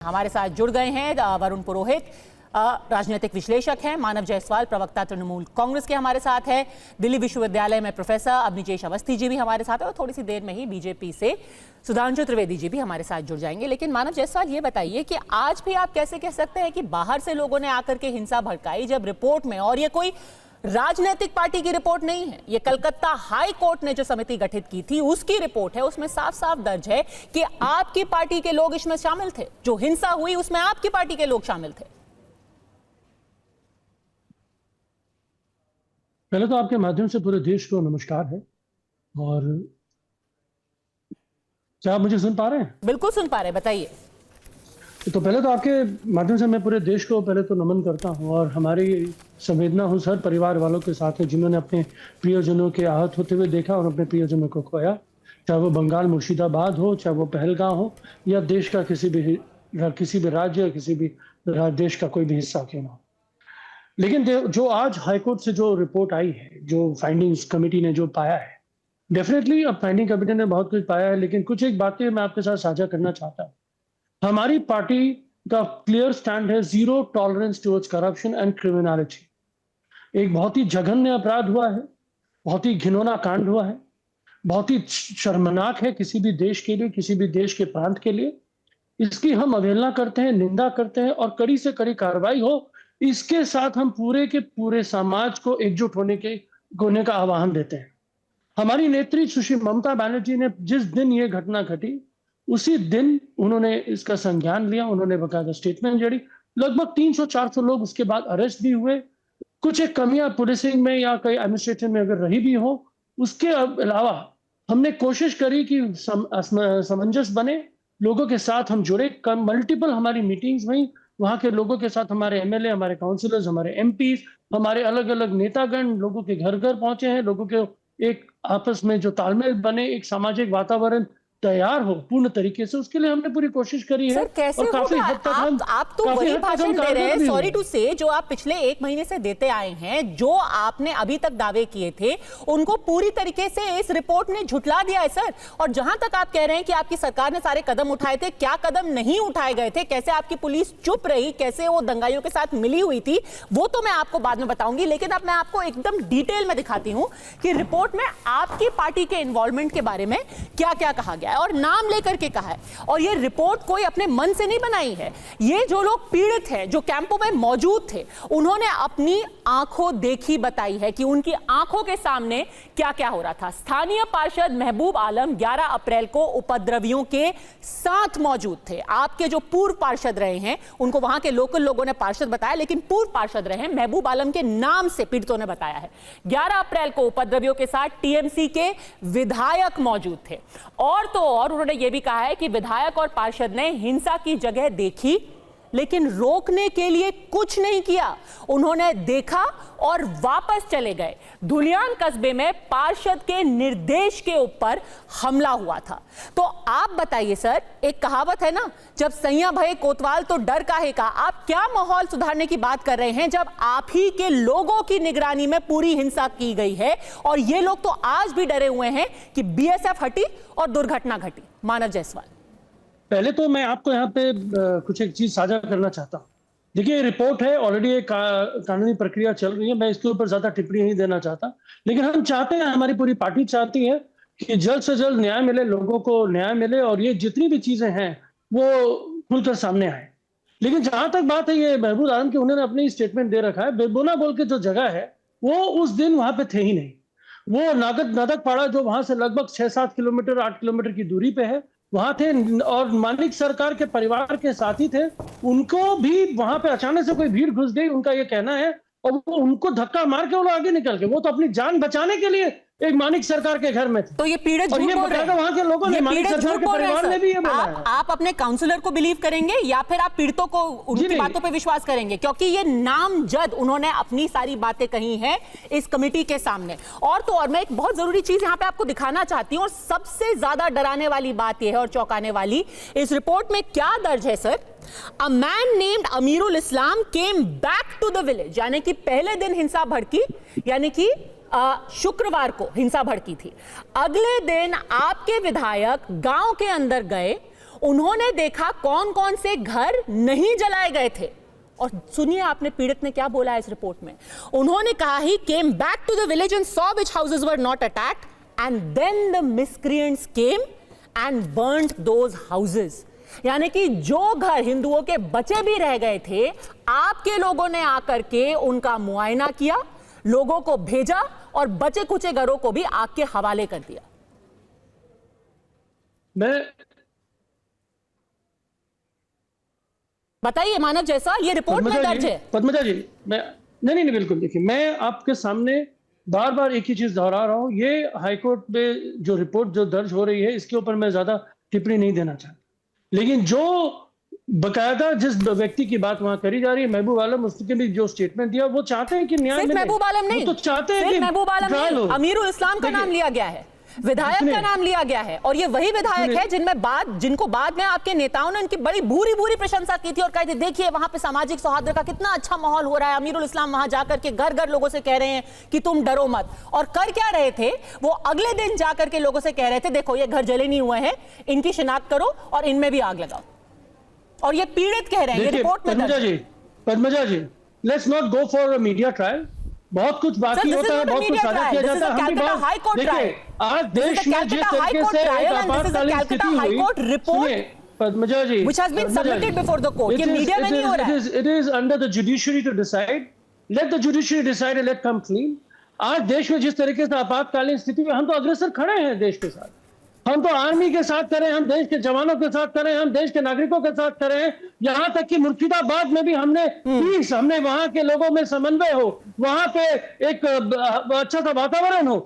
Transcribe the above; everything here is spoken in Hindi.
हमारे साथ जुड़ गए हैं वरुण पुरोहित, राजनीतिक विश्लेषक हैं। मानव जायसवाल, प्रवक्ता तृणमूल कांग्रेस के हमारे साथ हैं। दिल्ली विश्वविद्यालय में प्रोफेसर अवनीश अवस्थी जी भी हमारे साथ हैं और थोड़ी सी देर में ही बीजेपी से सुधांशु त्रिवेदी जी भी हमारे साथ जुड़ जाएंगे। लेकिन मानव जायसवाल, ये बताइए कि आज भी आप कैसे कह सकते हैं कि बाहर से लोगों ने आकर के हिंसा भड़काई, जब रिपोर्ट में, और ये कोई राजनीतिक पार्टी की रिपोर्ट नहीं है, ये कलकत्ता हाई कोर्ट ने जो समिति गठित की थी उसकी रिपोर्ट है, उसमें साफ साफ दर्ज है कि आपकी पार्टी के लोग इसमें शामिल थे। जो हिंसा हुई उसमें आपकी पार्टी के लोग शामिल थे। पहले तो आपके माध्यम से पूरे देश को नमस्कार है। और क्या आप मुझे सुन पा रहे हैं? बिल्कुल सुन पा रहे हैं, बताइए। तो पहले तो आपके माध्यम से मैं पूरे देश को पहले तो नमन करता हूं और हमारी संवेदना उस हर परिवार वालों के साथ है जिन्होंने अपने प्रियजनों के आहत होते हुए देखा और अपने प्रियजनों को खोया, चाहे वो बंगाल मुर्शिदाबाद हो, चाहे वो पहलगाम हो, या देश का किसी भी राज्य, किसी भी देश का कोई भी हिस्सा क्यों ना हो। लेकिन जो आज हाईकोर्ट से जो रिपोर्ट आई है, जो फाइंडिंग्स कमेटी ने जो पाया है, डेफिनेटली अब फाइंडिंग कमेटी ने बहुत कुछ पाया है, लेकिन कुछ एक बातें मैं आपके साथ साझा करना चाहता हूँ। हमारी पार्टी का क्लियर स्टैंड है zero tolerance towards corruption and criminality. एक बहुत ही जघन्य अपराध हुआ है, बहुत ही घिनौना कांड हुआ है, बहुत ही शर्मनाक है किसी भी देश के लिए, किसी भी देश के प्रांत के लिए। इसकी हम अवहेलना करते हैं, निंदा करते हैं और कड़ी से कड़ी कार्रवाई हो, इसके साथ हम पूरे के पूरे समाज को एकजुट होने का आह्वान देते हैं। हमारी नेत्री सुश्री ममता बनर्जी ने जिस दिन ये घटना घटी उसी दिन उन्होंने इसका संज्ञान लिया, उन्होंने बकायदा स्टेटमेंट जारी। लगभग 300-400 लोग उसके बाद अरेस्ट भी हुए। कुछ एक कमियां पुलिसिंग में या कई एडमिनिस्ट्रेशन में अगर रही भी हो, उसके अलावा हमने कोशिश करी कि सामंजस्य बने, लोगों के साथ हम जुड़े। मल्टीपल हमारी मीटिंग्स हुई, वहां के लोगों के साथ हमारे एमएलए, हमारे काउंसिलर्स, हमारे एमपीज, हमारे अलग अलग नेतागण लोगों के घर घर पहुंचे हैं। लोगों के एक आपस में जो तालमेल बने, एक सामाजिक वातावरण तैयार हो पूर्ण तरीके से, उसके लिए हमने पूरी कोशिश करी है। सर, कैसे और काफी हद तक आप तो वही भाषण दे रहे हैं, सॉरी टू से, जो आप पिछले 1 महीने से देते आए हैं। जो आपने अभी तक दावे किए थे उनको पूरी तरीके से इस रिपोर्ट ने झुठला दिया है सर। और जहां तक आप कह रहे हैं कि आपकी सरकार ने सारे कदम उठाए थे, क्या कदम नहीं उठाए गए थे, कैसे आपकी पुलिस चुप रही, कैसे वो दंगाइयों के साथ मिली हुई थी, वो तो मैं आपको बाद में बताऊंगी। लेकिन अब मैं आपको एकदम डिटेल में दिखाती हूं कि रिपोर्ट में आपकी पार्टी के इन्वॉल्वमेंट के बारे में क्या क्या कहा गया है और नाम लेकर के कहा है। और ये रिपोर्ट कोई अपने मन से नहीं बनाई है। ये जो लोग पीड़ित हैं, जो कैंपों में मौजूद थे, उन्होंने अपनी आंखों देखी बताई है कि उनकी आंखों के सामने क्या क्या हो रहा था। स्थानीय पार्षद महबूब आलम 11 अप्रैल को उपद्रवियों के साथ मौजूद थे। आपके जो पूर्व पार्षद रहे हैं उनको वहां के लोकल लोगों ने पार्षद बताया, लेकिन पूर्व पार्षद रहे हैं, महबूब आलम के नाम से पीड़ितों ने बताया है। 11 अप्रैल को उपद्रवियों के साथ टीएमसी के विधायक मौजूद थे। और तो और उन्होंने यह भी कहा है कि विधायक और पार्षद ने हिंसा की जगह देखी लेकिन रोकने के लिए कुछ नहीं किया। उन्होंने देखा और वापस चले गए। धुलियान कस्बे में पार्षद के निर्देश के ऊपर हमला हुआ था। तो आप बताइए सर, एक कहावत है ना, जब सैया भये कोतवाल तो डर काहे का। आप क्या माहौल सुधारने की बात कर रहे हैं जब आप ही के लोगों की निगरानी में पूरी हिंसा की गई है और ये लोग तो आज भी डरे हुए हैं कि बीएसएफ हटी और दुर्घटना घटी। मानव जायसवाल, पहले तो मैं आपको यहाँ पे कुछ एक चीज साझा करना चाहता हूँ। देखिए, रिपोर्ट है, ऑलरेडी एक कानूनी प्रक्रिया चल रही है, मैं इसके ऊपर ज्यादा टिप्पणी नहीं देना चाहता। लेकिन हम चाहते हैं, हमारी पूरी पार्टी चाहती है कि जल्द से जल्द न्याय मिले, लोगों को न्याय मिले और ये जितनी भी चीजें हैं वो खुलकर सामने आए। लेकिन जहां तक बात है ये महबूब आलम की, उन्होंने अपनी स्टेटमेंट दे रखा है। बेबोना बोल के जो जगह है वो उस दिन वहां पे थे ही नहीं। वो नादक पाड़ा जो वहां से लगभग 6-7 किलोमीटर 8 किलोमीटर की दूरी पे है, वहां थे और मानिक सरकार के परिवार के साथी थे। उनको भी वहां पे अचानक से कोई भीड़ घुस गई, उनका ये कहना है, और वो उनको धक्का मार के वो लोग आगे निकल गए। वो तो अपनी जान बचाने के लिए एक मानिक सरकार के घर में थे। तो ये पीड़ित झूठ बोल रहे हैं, वहां के लोगों ने, मानिक सरकार के परिवार ने भी ये बोला है। आप अपने काउंसलर को बिलीव करेंगे या फिर आप पीड़ितों को उनकी बातों पे विश्वास करेंगे? क्योंकि ये नामजद उन्होंने अपनी सारी बातें कही हैं इस कमेटी के सामने। और तो और मैं एक बहुत जरूरी चीज यहाँ पे आपको दिखाना चाहती हूँ, और सबसे ज्यादा डराने वाली बात यह है और चौंकाने वाली, इस रिपोर्ट में क्या दर्ज है सर? A man named Amirul Islam came back to the village, यानी कि पहले दिन हिंसा भड़की, यानी कि शुक्रवार को हिंसा भड़की थी। अगले दिन आपके विधायक गांव के अंदर गए, उन्होंने देखा कौन कौन से घर नहीं जलाए गए थे। और सुनिए आपने पीड़ित ने क्या बोला है इस रिपोर्ट में। उन्होंने कहा he came back to the village and saw which houses were not attacked and then the miscreants came and burned those houses. यानी कि जो घर हिंदुओं के बचे भी रह गए थे, आपके लोगों ने आकर के उनका मुआयना किया, लोगों को भेजा और बचे कुचे घरों को भी आग के हवाले कर दिया। मैं बताइए मानव जैसा, ये रिपोर्ट में दर्ज है। पद्मजा जी, मैं नहीं बिल्कुल, देखिए मैं आपके सामने बार बार एक ही चीज दोहरा रहा हूं। ये हाईकोर्ट में जो रिपोर्ट जो दर्ज हो रही है, इसके ऊपर मैं ज्यादा टिप्पणी नहीं देना चाहता, लेकिन जो बकायदा जिस व्यक्ति की बात वहां करी जा रही है, महबूब आलम, उसके भी जो स्टेटमेंट दिया, वो चाहते हैं कि न्याय सिर्फ मिले। महबूब आलम नहीं, वो तो चाहते हैं कि महबूब आलम ट्रायल नहीं, हो। अमीरुल इस्लाम का नाम लिया गया है, विधायक का नाम लिया गया है, और ये वही विधायक है जिनको बाद में आपके नेताओं ने उनकी बड़ी भूरी भूरी प्रशंसा की थी और कहा थी देखिए वहां पे सामाजिक सौहार्द का कितना अच्छा माहौल हो रहा है। अमीरुल इस्लाम वहां जाकर के घर घर लोगों से कह रहे हैं कि तुम डरो मत। और कर क्या रहे थे, वो अगले दिन जाकर के लोगों से कह रहे थे देखो ये घर जले नहीं हुए हैं, इनकी शिनाख्त करो और इनमें भी आग लगाओ। और ये पीड़ित कह रहे हैं, ये रिपोर्ट में Padmaja ji, let's not go for a media trial. बहुत कुछ बाकी होता है, बहुत कुछ साझा किया जाता है। हम भी देखिए, आज देश में जिस तरीके से एक आपातकालीन स्थिति हुई, सुनिए पद्मजा जी, which has been submitted before the court, ये मीडिया में नहीं हो रहा है। It is under the judiciary to decide. Let the judiciary decide and let come clean. आज देश में जिस तरीके से आपातकालीन स्थिति में हम तो अग्रसर खड़े हैं देश के साथ, हम तो आर्मी के साथ करें, हम देश के जवानों के साथ करें, हम देश के नागरिकों के साथ करें। यहां तक कि मुर्शिदाबाद में भी हमने पीस, हमने वहां के लोगों में समन्वय हो, वहां पे एक अच्छा सा वातावरण हो,